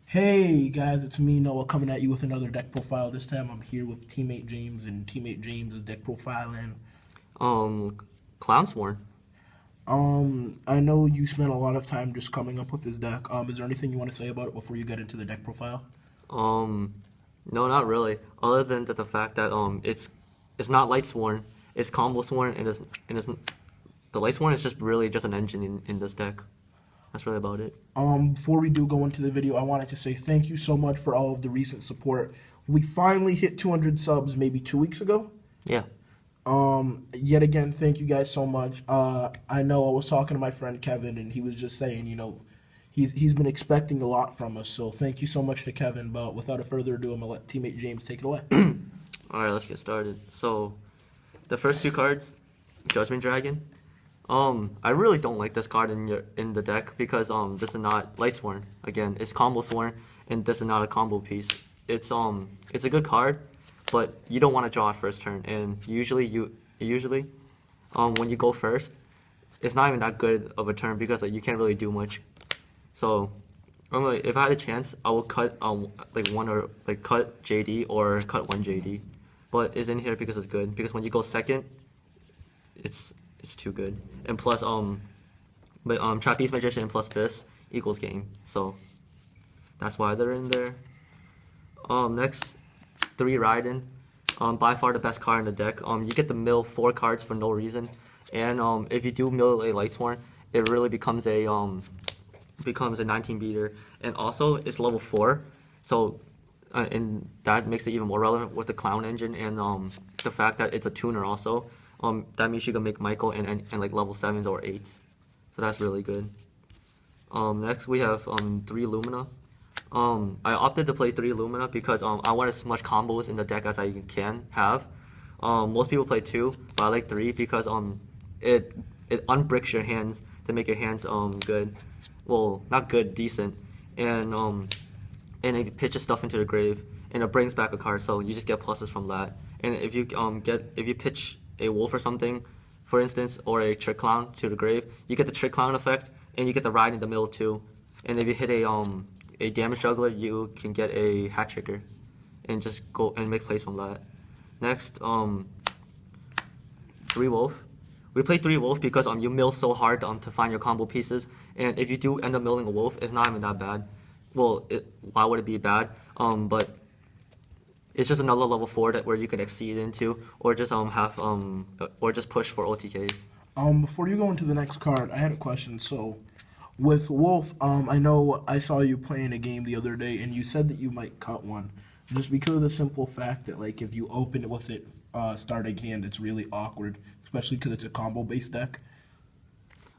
Hey guys, it's me Noah coming at you with another deck profile. This time I'm here with teammate James, and teammate James is deck profiling. Um, Clown Sworn. I know you spent a lot of time just coming up with this deck. Is there anything you want to say about it before you get into the deck profile? Um, no, not really. Other than the fact that it's not Light Sworn, it's Combo Sworn, and it's the Light Sworn is just really just an engine in this deck. That's really about it. Before we do go into the video, I wanted to say thank you so much for all of the recent support. We finally hit 200 subs maybe 2 weeks ago. Yeah. Yet again, thank you guys so much. I know I was talking to my friend Kevin, and he was just saying, he's been expecting a lot from us. So thank you so much to Kevin. But without a further ado, I'm gonna let teammate James take it away. All right, let's get started. So, the first two cards, Judgment Dragon. I really don't like this card in the deck because this is not Light Sworn. Again, it's Combo Sworn, and this is not a combo piece. It's a good card, but you don't want to draw it first turn. And usually when you go first, it's not even that good of a turn because you can't really do much. So if I had a chance, I would cut like one or like cut JD or cut one JD, but it's in here because it's good. Because when you go second, it's too good. And plus Trapeze Magician plus this equals game. So that's why they're in there. Next, 3 Raiden. By far the best card in the deck. You get to mill 4 cards for no reason, and if you do mill a Light Sworn, it really becomes a 19 beater, and also it's level 4, so and that makes it even more relevant with the Clown engine and the fact that it's a tuner also. That means you can make Michael and like level 7s or 8s, so that's really good. Next we have 3 Lumina. I opted to play 3 Lumina because I want as much combos in the deck as I can have. Most people play 2, but I like 3 because it unbricks your hands to make your hands good. Well, not good, decent, and it pitches stuff into the grave, and it brings back a card, so you just get pluses from that. And if you pitch a wolf or something, for instance, or a trick clown to the grave, you get the trick clown effect, and you get the ride in the middle too. And if you hit a damage juggler, you can get a hat trigger, and just go and make plays from that. Next, 3 wolf. We play 3 wolf because you mill so hard to find your combo pieces, and if you do end up milling a wolf, it's not even that bad. Well, why would it be bad? But it's just another level 4 where you can exceed into, or just or just push for OTKs. Before you go into the next card, I had a question. So, with Wolf, I know I saw you playing a game the other day, and you said that you might cut one, just because of the simple fact that like if you open it with it starting hand, it's really awkward, especially because it's a combo based deck.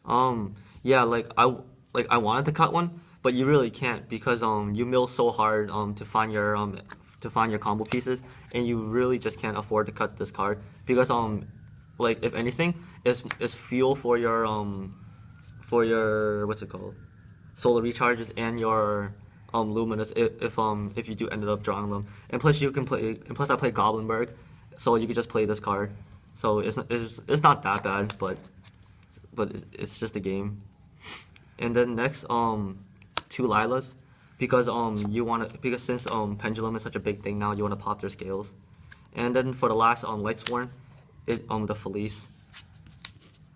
Yeah, I wanted to cut one, but you really can't because you mill so hard to find your combo pieces, and you really just can't afford to cut this card because like if anything, it's fuel for your what's it called, solar recharges and your luminous if you do ended up drawing them, and plus you can play, and plus I play Goblinberg, so you could just play this card, so it's not that bad, but it's just a game. And then next, 2 Lilas, because because since pendulum is such a big thing now, you want to pop their scales. And then for the last Light Sworn, the Felice.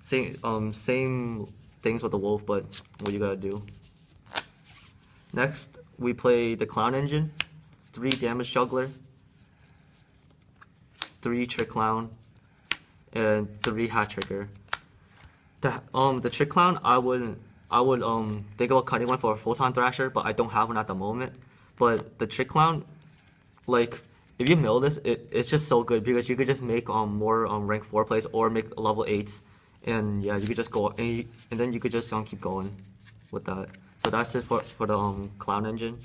Same things with the wolf, but what you gotta do. Next, we play the Clown engine, 3 damage juggler, 3 trick clown, and 3 hat trigger. The trick clown, I would think about cutting one for a photon thrasher, but I don't have one at the moment. But the trick clown, like if you mill this, it's just so good because you could just make more rank 4 plays or make level 8s, and yeah, you could just go and then you could just keep going with that. So that's it for the clown engine.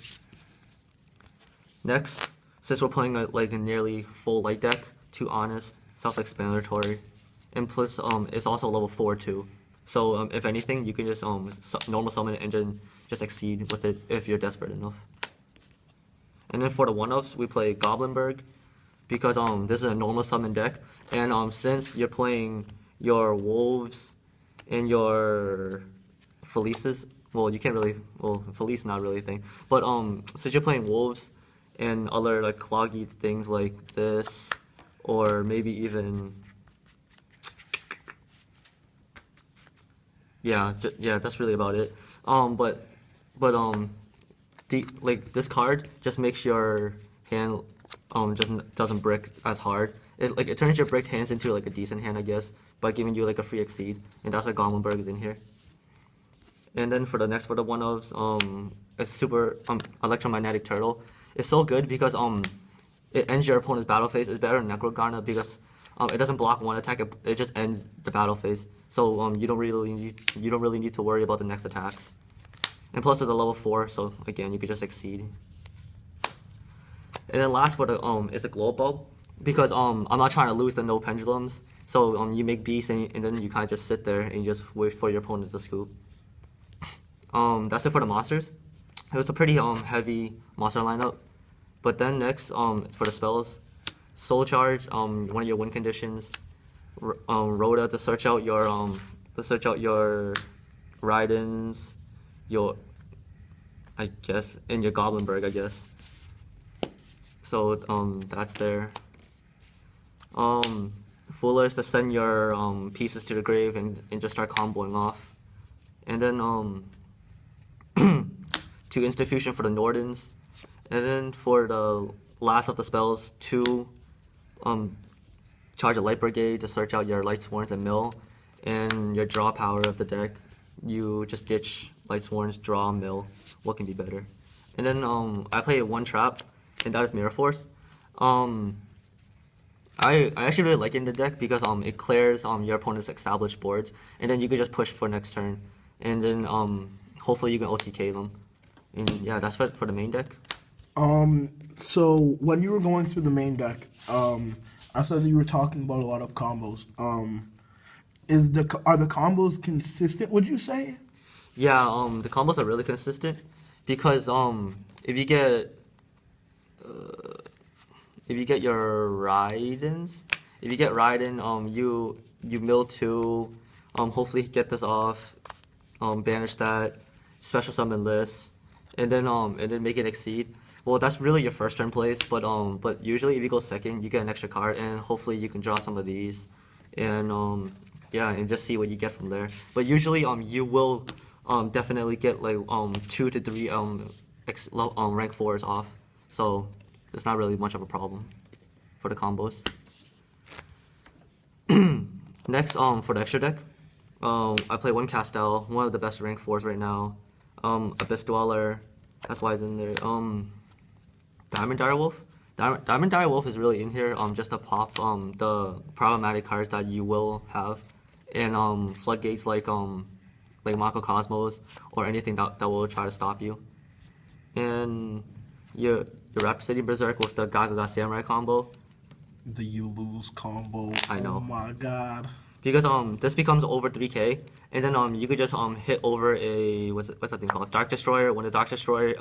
Next, since we're playing like a nearly full light deck, too honest, self-explanatory, and plus it's also level 4 too. So if anything, you can just normal summon it and then just exceed with it if you're desperate enough. And then for the 1-ups, we play Goblinberg because this is a normal summon deck, and since you're playing your wolves and your Felices, well, you can't really, well, Felice not really a thing, but since you're playing wolves and other like cloggy things like this, or maybe even, yeah, yeah, that's really about it. But like this card just makes your hand just doesn't brick as hard. It turns your bricked hands into like a decent hand, I guess, by giving you like a free exceed, and that's why Gomlinberg is in here. And then for the next for the one ofs, a super electromagnetic turtle. It's so good because it ends your opponent's battle phase. It's better than Necrogarna because it doesn't block one attack. It just ends the battle phase. So you don't really need to worry about the next attacks. And plus it's a level 4, so again you could just exceed. And then last for the is the glow bulb because I'm not trying to lose the no pendulums. So you make beasts and then you kind of just sit there and you just wait for your opponent to scoop. That's it for the monsters. It was a pretty heavy monster lineup. But then next for the spells, Soul Charge, one of your win conditions, Rhoda to search out your Raidens, your I guess, and your Goblinberg, I guess. So that's there. Foolish to send your pieces to the grave and just start comboing off. And then 2 Institution for the Nordens. And then for the last of the spells, 2 charge a Light Brigade to search out your Lightsworns and mill. And your draw power of the deck, you just ditch Lightsworns, draw, mill. What can be better? And then I play 1 trap, and that is Mirror Force. I actually really like it in the deck because it clears your opponent's established boards, and then you can just push for next turn, and then hopefully you can OTK them. And yeah, that's for the main deck. So when you were going through the main deck, I said that you were talking about a lot of combos. Are the combos consistent, would you say? Yeah, the combos are really consistent because if you get your Raidens, you mill 2, hopefully get this off, banish that, special summon this, and then make it exceed. Well, that's really your first turn plays, but usually if you go second, you get an extra card, and hopefully you can draw some of these, and yeah, and just see what you get from there. But usually you will definitely get like 2 to 3 rank 4s off, so it's not really much of a problem for the combos. Next for the extra deck, I play 1 Castel, one of the best rank 4s right now. Abyss Dweller, that's why it's in there. Diamond Direwolf. Diamond Direwolf is really in here just to pop the problematic cards that you will have, and floodgates like Mako Cosmos or anything that will try to stop you. And your Raptor City Berserk with the Gagaga Samurai combo. The you lose combo. I know. Oh my god. Because this becomes over 3k, and then you could just hit over a what's that thing called? Dark Destroyer. When the Dark Destroyer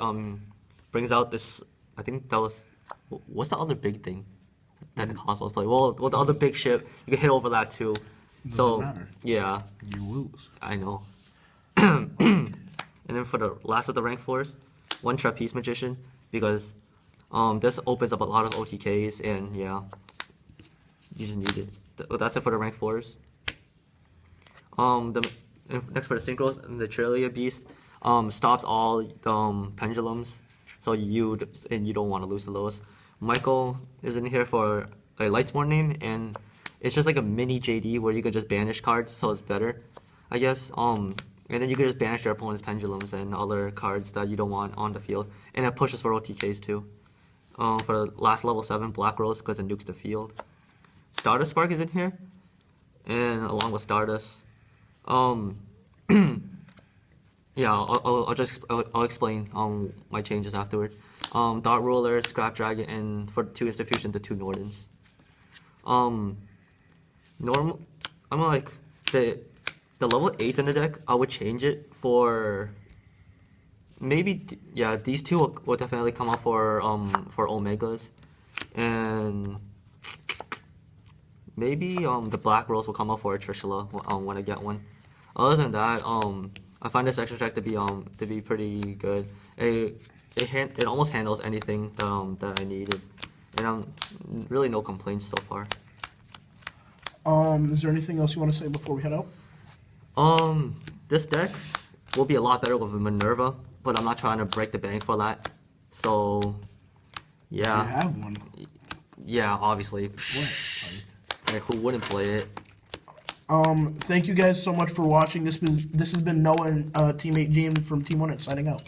brings out this, I think that was, what's the other big thing that the Cosmos play? Well, the other big ship, you can hit over that too. Doesn't matter. Yeah, You lose. I know. And then for the last of the rank 4s, 1 Trapeze Magician because this opens up a lot of OTKs, and yeah, you just need it. That's it for the rank 4s. Next for the synchros, the Trillia Beast stops all pendulums, so you don't want to lose to those. Michael is in here for a Lightsworn name, and it's just like a mini JD where you can just banish cards, so it's better, I guess. And then you can just banish your opponent's pendulums and other cards that you don't want on the field, and it pushes for OTKs too. For the last level 7, Black Rose because it nukes the field. Stardust Spark is in here, and along with Stardust. Yeah, I'll explain my changes afterward. Dart Ruler, Scrap Dragon, and for 2 Institution, the 2 Nordens. Normal, I'm like the level 8 in the deck. I would change it for maybe yeah, these 2 will definitely come out for Omegas, and maybe the Black Rose will come out for a Trishula when I get one. Other than that, I find this extra deck to be pretty good. It almost handles anything that I needed, and really no complaints so far. Is there anything else you want to say before we head out? This deck will be a lot better with a Minerva, but I'm not trying to break the bank for that. So, yeah. You have one. Yeah, obviously. What? Like, who wouldn't play it? Thank you guys so much for watching. This has been Noah and teammate James from Team 1 signing out.